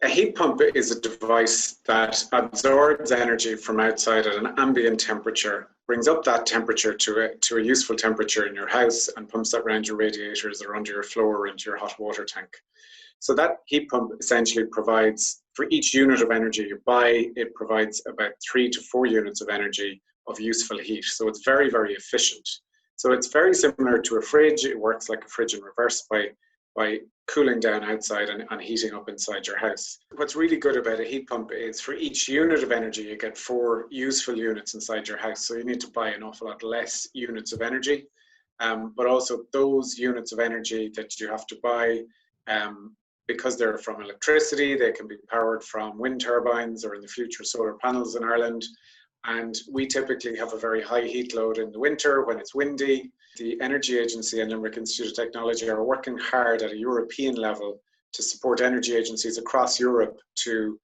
A heat pump is a device that absorbs energy from outside at an ambient temperature, brings up that temperature to a useful temperature in your house, and pumps that around your radiators or under your floor or into your hot water tank. So that heat pump essentially provides, for each unit of energy you buy, it provides about 3 to 4 units of energy of useful heat. So it's very, very efficient. So it's very similar to a fridge. It works like a fridge in reverse by cooling down outside and heating up inside your house. What's really good about a heat pump is for each unit of energy, you get 4 useful units inside your house. So you need to buy an awful lot less units of energy. But also those units of energy that you have to buy, because they're from electricity, they can be powered from wind turbines or in the future solar panels in Ireland. And we typically have a very high heat load in the winter when it's windy. The Energy Agency and Limerick Institute of Technology are working hard at a European level to support energy agencies across Europe to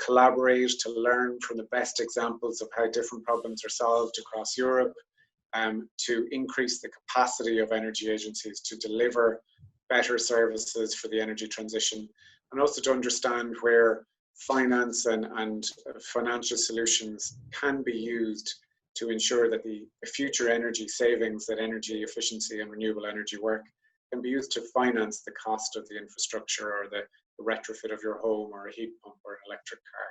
collaborate, to learn from the best examples of how different problems are solved across Europe, to increase the capacity of energy agencies to deliver better services for the energy transition, and also to understand where finance and financial solutions can be used to ensure that the future energy savings, that energy efficiency and renewable energy work can be used to finance the cost of the infrastructure or the retrofit of your home or a heat pump or an electric car.